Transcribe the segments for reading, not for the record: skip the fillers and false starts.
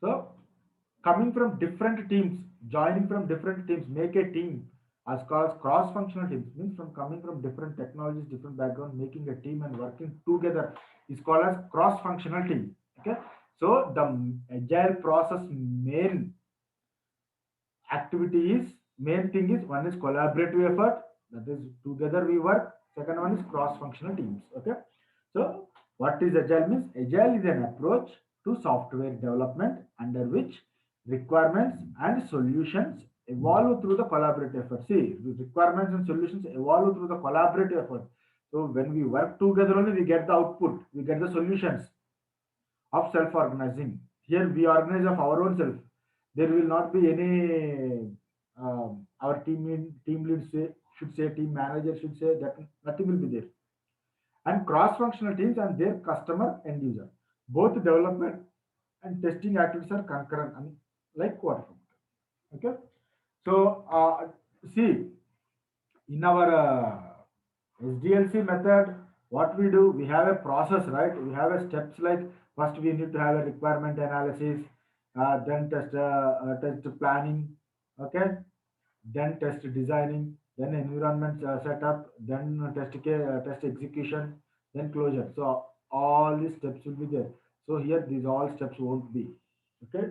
So coming from different teams, joining from different teams, make a team as called cross-functional teams. Means from coming from different technologies, different background, making a team and working together is called as cross-functional team. Okay. So the agile process main activity is main thing is one is collaborative effort, that is together we work. Second one is cross-functional teams. Okay. So what is agile means? Agile is an approach to software development under which requirements and solutions evolve through the collaborative effort. See, the requirements and solutions evolve through the collaborative effort. So when we work together only we get the output, we get the solutions of self-organizing. Here we organize of our own self. There will not be any our team lead say, should say, team manager should say, that nothing will be there. And cross-functional teams and their customer end user. Both development and testing activities are concurrent. I mean, like waterfront. Okay. So see, in our SDLC method, what we do, we have a process, right? We have a steps like first we need to have a requirement analysis, then test planning, okay, then test designing, then environment setup, then test execution, then closure. So all these steps will be there. So here these all steps won't be, okay.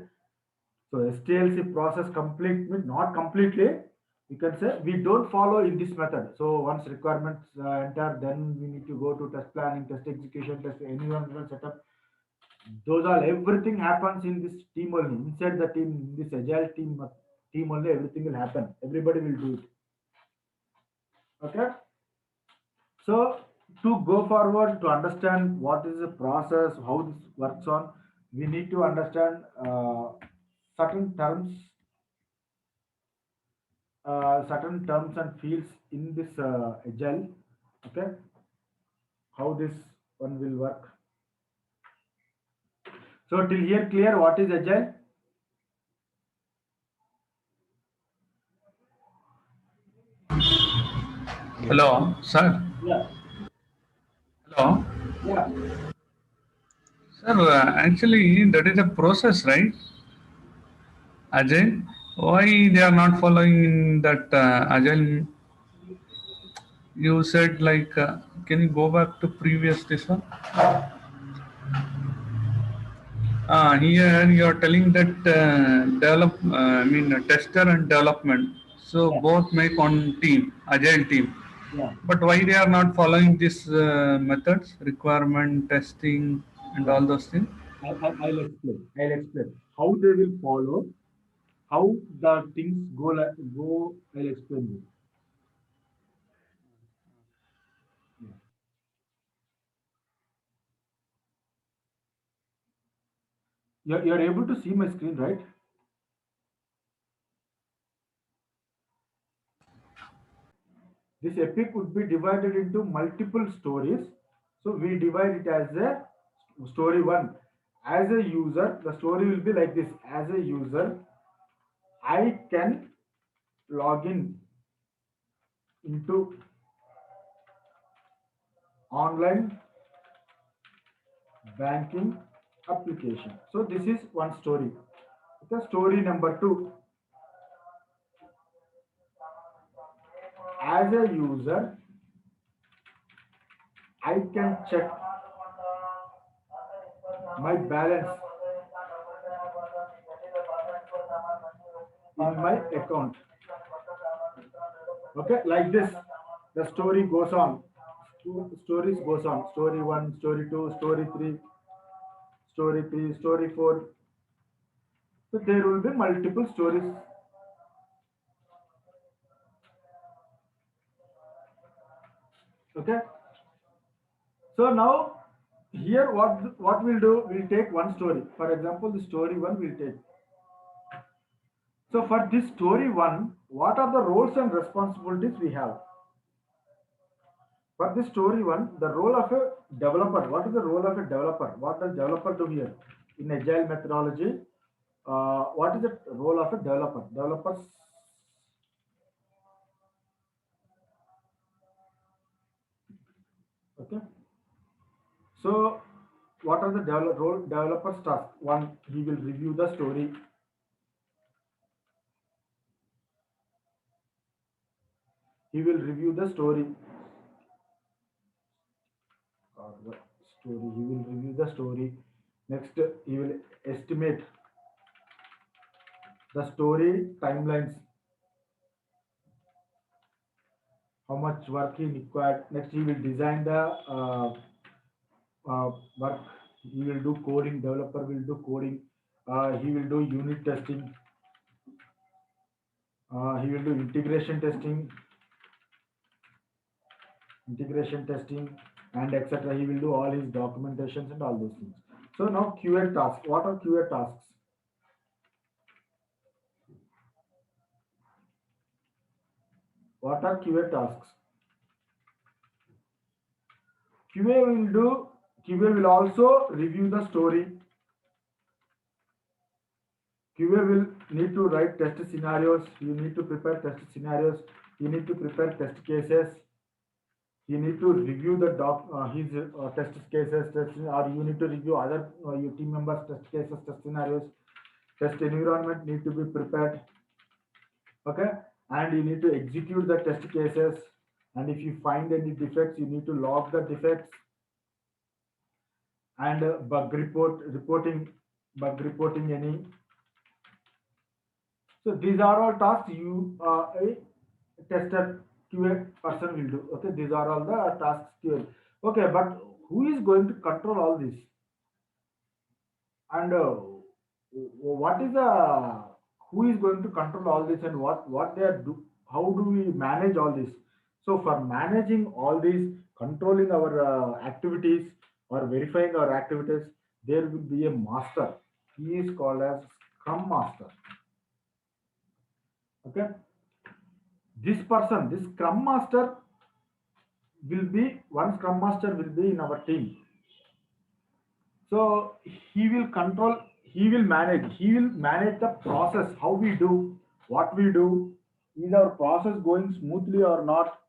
So STLC process complete means not completely. You can say we don't follow in this method. So once requirements enter, then we need to go to test planning, test execution, test environmental setup. Those are everything happens in this team only. Inside the team, in this agile team only, everything will happen. Everybody will do it. Okay. So to go forward to understand what is the process, how this works on, we need to understand certain terms certain terms and fields in this agile. Okay, how this one will work. So till here clear what is agile? Yes. Hello, sir. Yeah. Hello, Yeah. sir. Actually, that is a process, right? Agile. Why they are not following in that agile? You said like, can you go back to previous this one? Here you are telling that I mean, tester and development. So Yeah. both make one team, agile team. Yeah. But why they are not following these methods, requirement testing and Yeah. all those things? I'll explain. I'll explain how they will follow, how the things go. Go. I'll explain you. Yeah. You're able to see my screen, right? This epic would be divided into multiple stories. So we divide it as a story one. As a user, the story will be like this. As a user, I can log in into online banking application. So this is one story. Okay, story number two. As a user, I can check my balance in my account. Okay, like this, the story goes on. Stories goes on. Story one, story two, story three, story four. So there will be multiple stories. Okay. So now here what we'll do, we'll take one story. For example, the story one we'll take. So for this story one, what are the roles and responsibilities we have? For this story one, the role of a developer. What is the role of a developer? What does developer do here? In agile methodology, what is the role of a developer? Developers. Okay. So what are the role developer's task? One, he will review the story. He will review the story. Or the story. He will review the story. Next, he will estimate the story timelines. How much work he required. Next, he will design the work. He will do coding. Developer will do coding. He will do unit testing. He will do integration testing, and etc. He will do all his documentations and all those things. So now QA tasks. What are QA tasks? What are QA tasks? QA will also review the story. QA will need to write test scenarios. You need to prepare test scenarios. You need to prepare test cases. You need to review the his test cases, or you need to review other your team members' test cases, test scenarios. Test environment need to be prepared. Okay, and you need to execute the test cases. And if you find any defects, you need to log the defects. And bug reporting any. So these are all tasks a tester QA person will do. Okay, these are all the tasks QA. Okay, but who is going to control all this? And what is the who is going to control all this, and what they are do? How do we manage all this? So for managing all these, controlling our activities or verifying our activities, there will be a master. He is called as Scrum Master. Okay, this person, this Scrum Master will be one Scrum Master will be in our team. So he will control, he will manage the process, how we do, what we do, is our process going smoothly or not.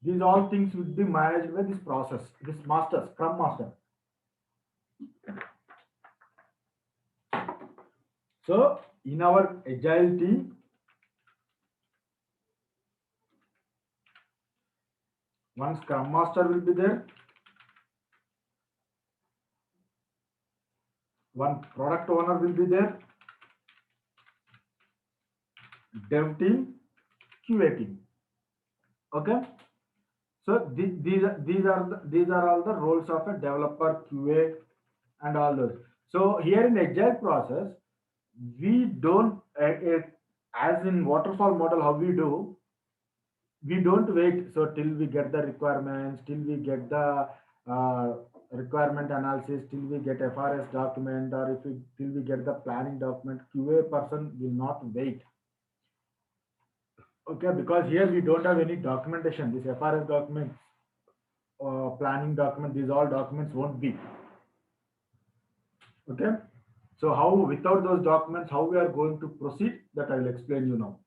These all things will be managed by this process, this master, Scrum Master. So in our agile team, one Scrum Master will be there, one product owner will be there, dev team, QA team. Okay. So these are all the roles of a developer, QA, and all those. So here in agile process, we don't as in waterfall model, how we don't wait so till we get the requirements, till we get the requirement analysis, till we get FRS document, or till we get the planning document. QA person will not wait. Okay, because here we don't have any documentation. This FRS document, planning document, these all documents won't be. Okay, so how without those documents, how we are going to proceed, that I will explain you now.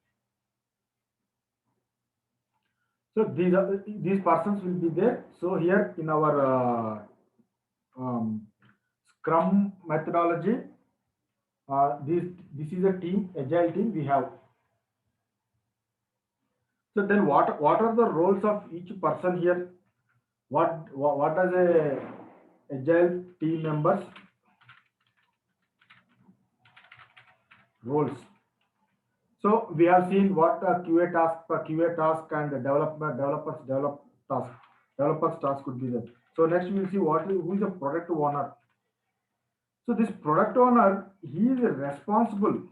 So these persons will be there. So here in our Scrum methodology, this is a team, agile team we have. So then what are the roles of each person here? What does a agile team members roles? So we have seen what a QA task and the developers task could be there. So next we will see who is a product owner. So this product owner, he is responsible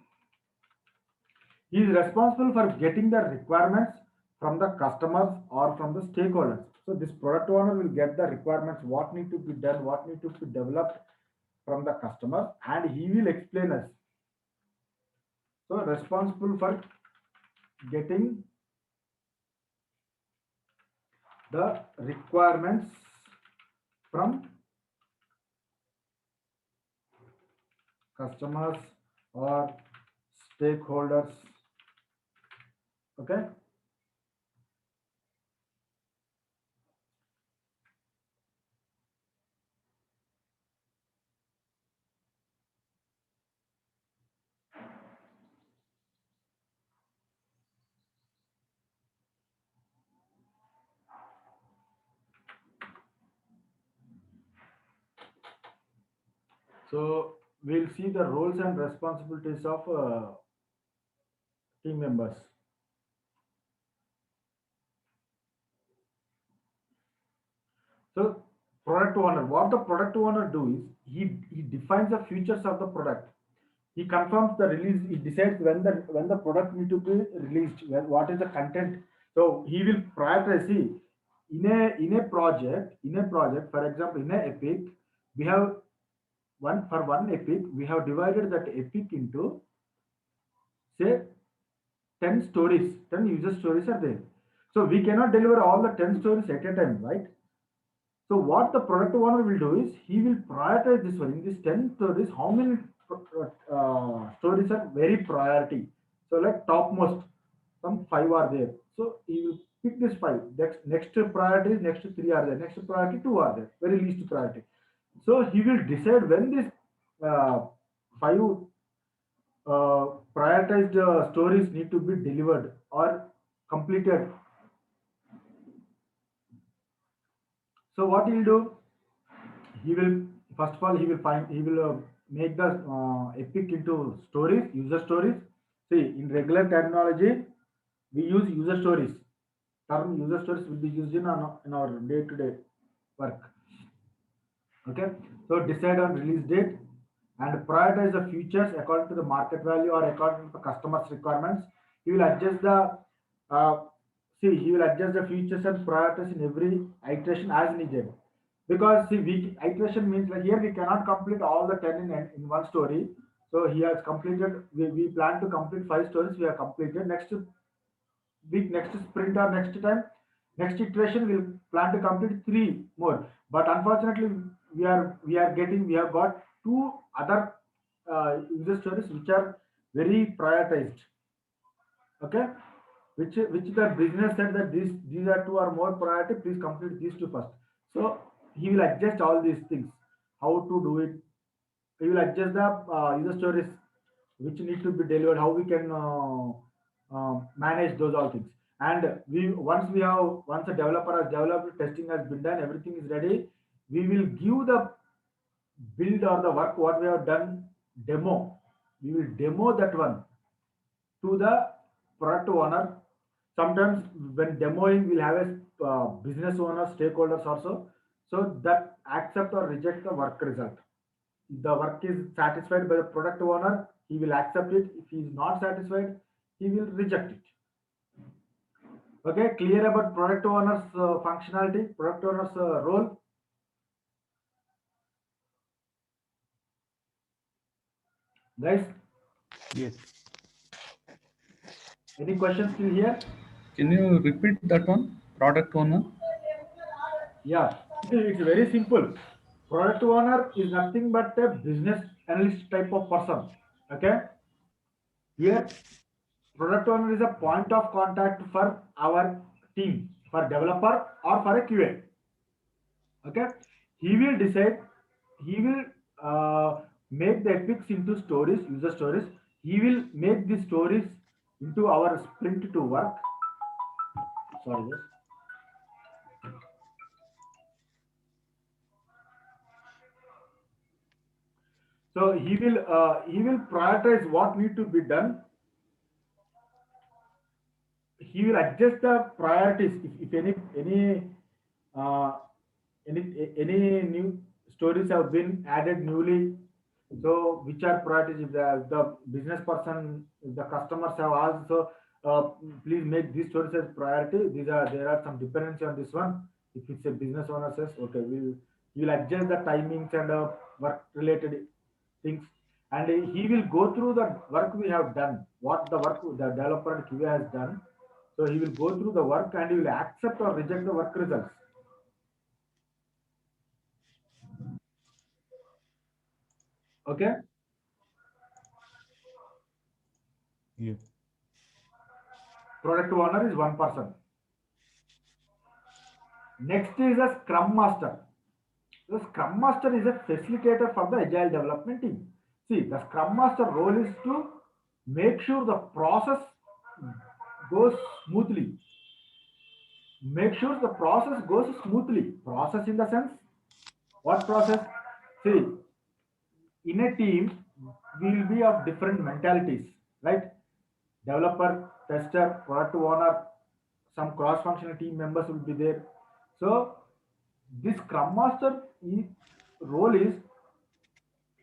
for getting the requirements from the customers or from the stakeholders. So this product owner will get the requirements, what need to be done, what need to be developed from the customer, and he will explain us. So responsible for getting the requirements from customers or stakeholders. Okay. So we'll see the roles and responsibilities of team members. So product owner, what the product owner do is he defines the features of the product. He confirms the release. He decides when the product need to be released. What is the content? So he will prioritize. See, in a project, for example, in a epic, we have one epic. We have divided that epic into say 10 stories, 10 user stories are there. So we cannot deliver all the 10 stories at a time, right? So what the product owner will do is he will prioritize this one. In these 10 stories, how many stories are very priority? So like topmost, some five are there. So he will pick this five. Next priority, next three are there. Next priority, two are there. Very least priority. So he will decide when this five prioritized stories need to be delivered or completed. So what he'll do, he will first of all he will make the epic into stories, user stories. See, in regular terminology we use user stories. Term user stories will be used in our day-to-day work. Okay, so decide on release date and prioritize the features according to the market value or according to the customer's requirements. He will adjust the uh, he will adjust the features and priorities in every iteration as needed. Because see, iteration means like here we cannot complete all the 10 in one story. So he has completed. We plan to complete five stories. We have completed. Next week, next sprint or next time, next iteration we'll plan to complete three more. But unfortunately, we have got two other user stories which are very prioritized. Okay, which the business said that these are two are more priority. Please complete these two first. So he will adjust all these things. How to do it? He will adjust the user stories which need to be delivered. How we can manage those all things. And once the developer has developed, testing has been done, everything is ready. We will give the build or the work what we have done demo. We will demo that one to the product owner. Sometimes when demoing, we'll have a business owner, stakeholders also. So that accept or reject the work result. If the work is satisfied by the product owner, he will accept it. If he is not satisfied, he will reject it. Okay, clear about product owner's functionality, product owner's role. Guys, Yes. any questions still here? Can you repeat that one? Product owner? Yeah, it's very simple. Product owner is nothing but a business analyst type of person. Okay, here product owner is a point of contact for our team, for developer or for a QA. Okay, he will decide. He will make the epics into stories, user stories. He will make the stories into our sprint to work. Sorry, yes. So he will prioritize what need to be done. He will adjust the priorities if uh, any new stories have been added newly. So which are priorities? If the business person, if the customers have asked, so please make these stories as priority. There are some dependency on this one. If it's a business owner says, okay, we'll adjust the timings and work related things, and he will go through the work we have done, what the work the developer and QA has done. So he will go through the work and he will accept or reject the work results. Okay. Yeah. Product owner is one person. Next is a Scrum Master. The Scrum Master is a facilitator for the Agile development team. See, the Scrum Master role is to make sure the process goes smoothly. Make sure the process goes smoothly. Process in the sense, what process? See, in a team we will be of different mentalities, right? Developer, tester, product owner, some cross functional team members will be there. So this scrum master role is,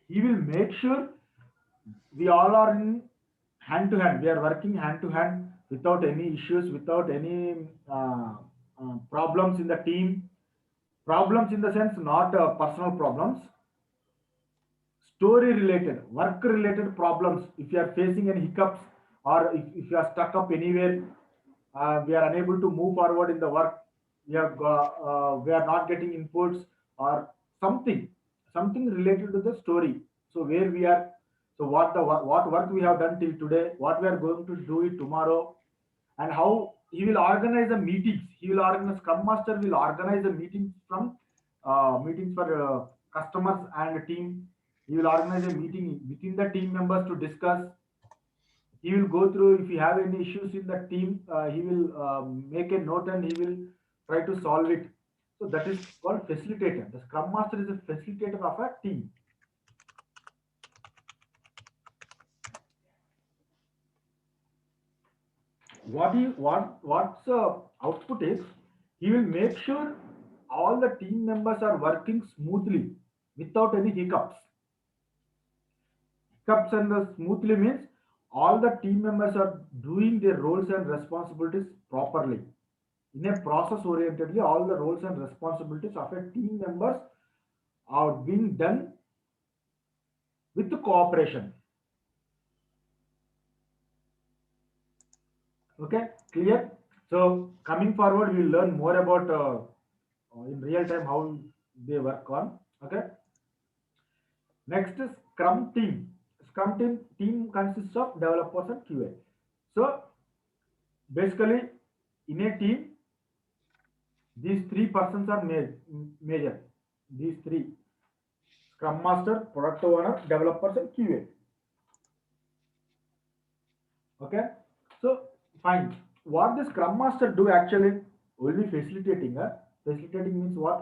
he will make sure we all are in hand to hand, we are working hand to hand without any issues, without any problems in the team. Problems in the sense not personal problems, story related, work related problems. If you are facing any hiccups, or if you are stuck up anywhere, we are unable to move forward in the work, we are not getting inputs or something, something related to the story. So where we are, so what work we have done till today, what we are going to do it tomorrow, and how he will organize the meetings. He will organize, scrum master will organize the meetings from meetings for customers and team. He will organize a meeting within the team members to discuss. He will go through, if you have any issues in the team, he will make a note and he will try to solve it. So that is called facilitator. The scrum master is a facilitator of a team. What's output is, he will make sure all the team members are working smoothly without any hiccups. Hiccups and the smoothly means all the team members are doing their roles and responsibilities properly. In a process orientedly, all the roles and responsibilities of a team members are being done with the cooperation. Okay, clear? So coming forward, we'll learn more about in real time how they work on. Okay. Next is Scrum team. Scrum team consists of developers and QA. So basically, in a team, these three persons are major. These three: Scrum master, product owner, developers, and QA. Okay. So fine. What the Scrum master do actually? Will be facilitating. Facilitating means what?